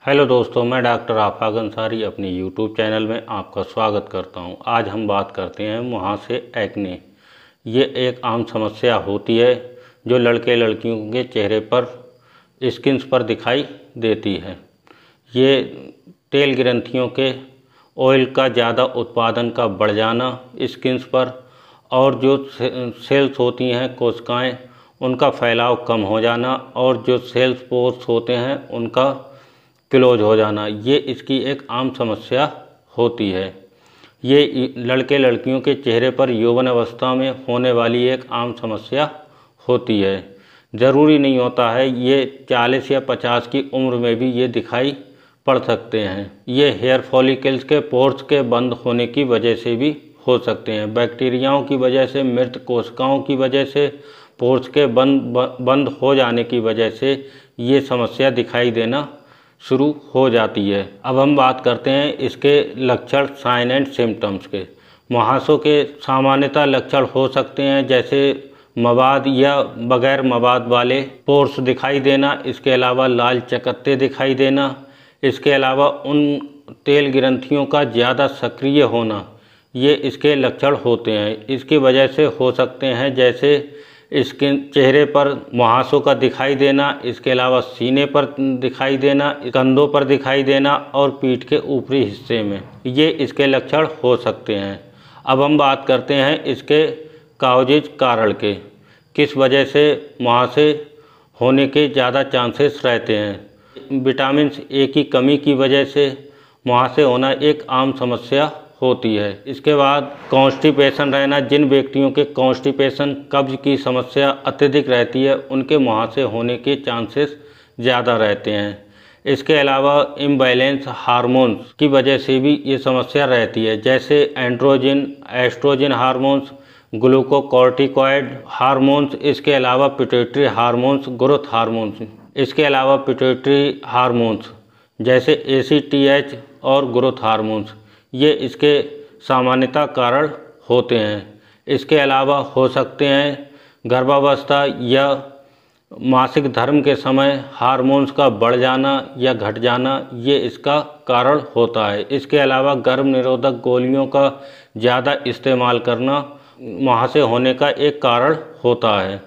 Hello दोस्तों, मैं doctor आफाक अंसारी अपने यूट्यूब चैनल में आपका स्वागत करता हूं। आज हम बात करते हैं मुहासे एक्ने। ये एक आम समस्या होती है जो लड़के लड़कियों के चेहरे पर स्किन्स पर दिखाई देती है। ये तेल ग्रंथियों के ऑयल का ज़्यादा उत्पादन का बढ़ जाना स्किन्स पर, और जो सेल्स होती हैं कोशिकाएँ, उनका फैलाव कम हो जाना, और जो सेल्स पोर्स होते हैं उनका क्लोज हो जाना, ये इसकी एक आम समस्या होती है। ये लड़के लड़कियों के चेहरे पर यौवन अवस्था में होने वाली एक आम समस्या होती है। ज़रूरी नहीं होता है ये 40 या 50 की उम्र में भी ये दिखाई पड़ सकते हैं। ये हेयर फॉलिकल्स के पोर्स के बंद होने की वजह से भी हो सकते हैं। बैक्टीरियाओं की वजह से, मृत कोशिकाओं की वजह से, पोर्स के बंद हो जाने की वजह से ये समस्या दिखाई देना शुरू हो जाती है। अब हम बात करते हैं इसके लक्षण, साइन एंड सिम्टम्स के। मुहासों के सामान्यतः लक्षण हो सकते हैं जैसे मवाद या बगैर मवाद वाले पोर्स दिखाई देना, इसके अलावा लाल चकत्ते दिखाई देना, इसके अलावा उन तेल ग्रंथियों का ज़्यादा सक्रिय होना, ये इसके लक्षण होते हैं। इसकी वजह से हो सकते हैं जैसे इसके चेहरे पर मुहासों का दिखाई देना, इसके अलावा सीने पर दिखाई देना, कंधों पर दिखाई देना और पीठ के ऊपरी हिस्से में, ये इसके लक्षण हो सकते हैं। अब हम बात करते हैं इसके काउजिज कारण के, किस वजह से मुहासे होने के ज़्यादा चांसेस रहते हैं। विटामिन ए की कमी की वजह से मुहासे होना एक आम समस्या होती है। इसके बाद कॉन्स्टिपेशन रहना, जिन व्यक्तियों के कॉन्स्टिपेशन, कब्ज की समस्या अत्यधिक रहती है, उनके मुहासे होने के चांसेस ज़्यादा रहते हैं। इसके अलावा इम्बैलेंस हार्मोन्स की वजह से भी ये समस्या रहती है, जैसे androgen, estrogen hormones, glucocorticoid hormones, इसके अलावा पिट्यूटरी हार्मोन्स, ग्रोथ हार्मोन्स, इसके अलावा पिट्यूटरी हार्मोन्स जैसे ACTH और ग्रोथ हार्मोन्स, ये इसके सामान्यतः कारण होते हैं। इसके अलावा हो सकते हैं गर्भावस्था या मासिक धर्म के समय हार्मोन्स का बढ़ जाना या घट जाना, ये इसका कारण होता है। इसके अलावा गर्भ निरोधक गोलियों का ज़्यादा इस्तेमाल करना मुहासे होने का एक कारण होता है।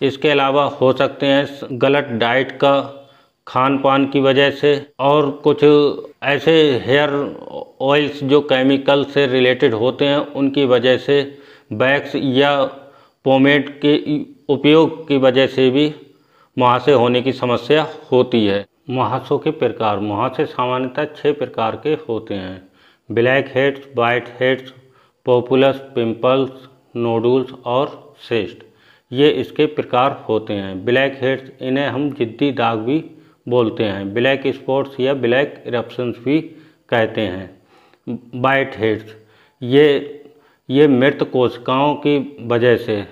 इसके अलावा हो सकते हैं गलत डाइट का, खान पान की वजह से, और कुछ ऐसे हेयर ऑयल्स जो केमिकल से रिलेटेड होते हैं उनकी वजह से, वैक्स या पोमेड के उपयोग की वजह से भी मुहासे होने की समस्या होती है। मुहासों के प्रकार। मुहासे सामान्यतः 6 प्रकार के होते हैं: blackheads, whiteheads, papules, pimples, nodules और सिस्ट। ये इसके प्रकार होते हैं। ब्लैक हेड्स, इन्हें हम जिद्दी दाग भी बोलते हैं, ब्लैक स्पॉट्स या ब्लैक इरप्शंस भी कहते हैं। वाइट हेड्स, ये मृत कोशिकाओं की वजह से,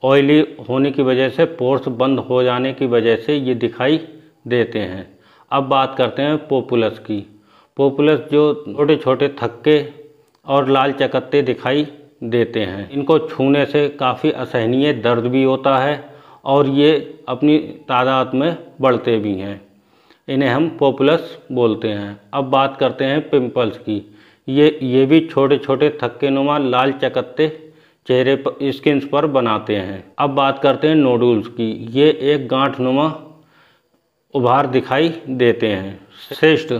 ऑयली होने की वजह से, पोर्स बंद हो जाने की वजह से ये दिखाई देते हैं। अब बात करते हैं पॉपुलस की। पॉपुलस जो छोटे छोटे थक्के और लाल चकत्ते दिखाई देते हैं, इनको छूने से काफ़ी असहनीय दर्द भी होता है और ये अपनी तादाद में बढ़ते भी हैं। इन्हें हम पॉपुलस बोलते हैं। अब बात करते हैं पिंपल्स की। ये भी छोटे छोटे थक्केनुमा लाल चकत्ते चेहरे पर, स्किन्स पर बनाते हैं। अब बात करते हैं नोडुल्स की। ये एक गांठनुमा उभार दिखाई देते हैं। सिस्ट,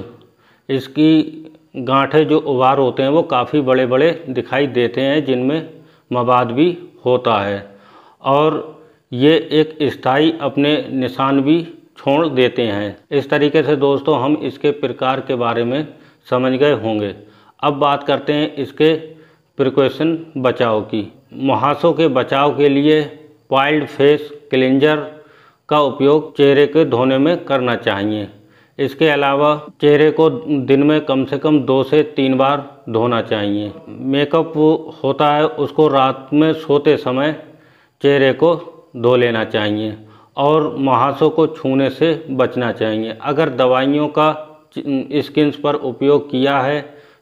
इसकी गांठें जो उभार होते हैं वो काफ़ी बड़े बड़े दिखाई देते हैं, जिनमें मवाद भी होता है, और ये एक स्थायी अपने निशान भी छोड़ देते हैं। इस तरीके से दोस्तों हम इसके प्रकार के बारे में समझ गए होंगे। अब बात करते हैं इसके प्रिकॉशन, बचाव की। मुहासों के बचाव के लिए वाइल्ड फेस क्लींजर का उपयोग चेहरे के धोने में करना चाहिए। इसके अलावा चेहरे को दिन में कम से कम 2 से 3 बार धोना चाहिए। मेकअप होता है उसको रात में सोते समय चेहरे को धो लेना चाहिए, और मुहासों को छूने से बचना चाहिए। अगर दवाइयों का स्किन्स पर उपयोग किया है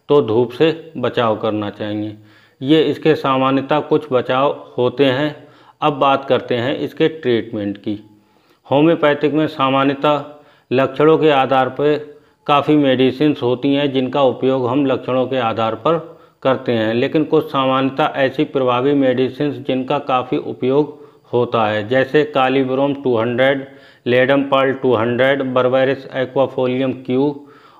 तो धूप से बचाव करना चाहिए। ये इसके सामान्यतः कुछ बचाव होते हैं। अब बात करते हैं इसके ट्रीटमेंट की। होम्योपैथिक में सामान्यतः लक्षणों के आधार पर काफ़ी मेडिसिन्स होती हैं जिनका उपयोग हम लक्षणों के आधार पर करते हैं, लेकिन कुछ सामान्यतः ऐसी प्रभावी मेडिसिन्स जिनका काफ़ी उपयोग होता है, जैसे कालीब्रोम 200, लेडमपाल 200, बर्बेरिस एक्वाफोलियम क्यू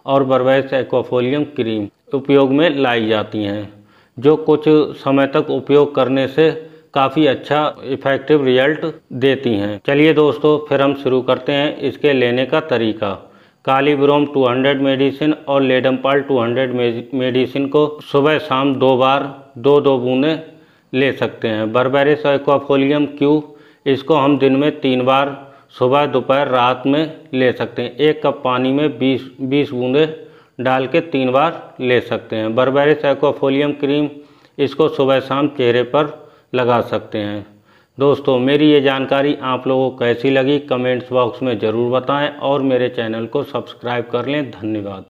और बर्बेरिस एक्वाफोलियम क्रीम उपयोग में लाई जाती हैं, जो कुछ समय तक उपयोग करने से काफ़ी अच्छा इफ़ेक्टिव रिजल्ट देती हैं। चलिए दोस्तों, फिर हम शुरू करते हैं इसके लेने का तरीका। कालीब्रोम 200 मेडिसिन और लेडमपाल 200 मेडिसिन को सुबह शाम 2 बार 2-2 बूंदें ले सकते हैं। बर्बेरिस एक्वाफोलियम क्यू, इसको हम दिन में 3 बार सुबह, दोपहर, रात में ले सकते हैं। 1 कप पानी में 20 बूंदें डाल के 3 बार ले सकते हैं। बर्बेरिस एक्वाफोलियम क्रीम, इसको सुबह शाम चेहरे पर लगा सकते हैं। दोस्तों, मेरी ये जानकारी आप लोगों को कैसी लगी कमेंट्स बॉक्स में ज़रूर बताएं और मेरे चैनल को सब्सक्राइब कर लें। धन्यवाद।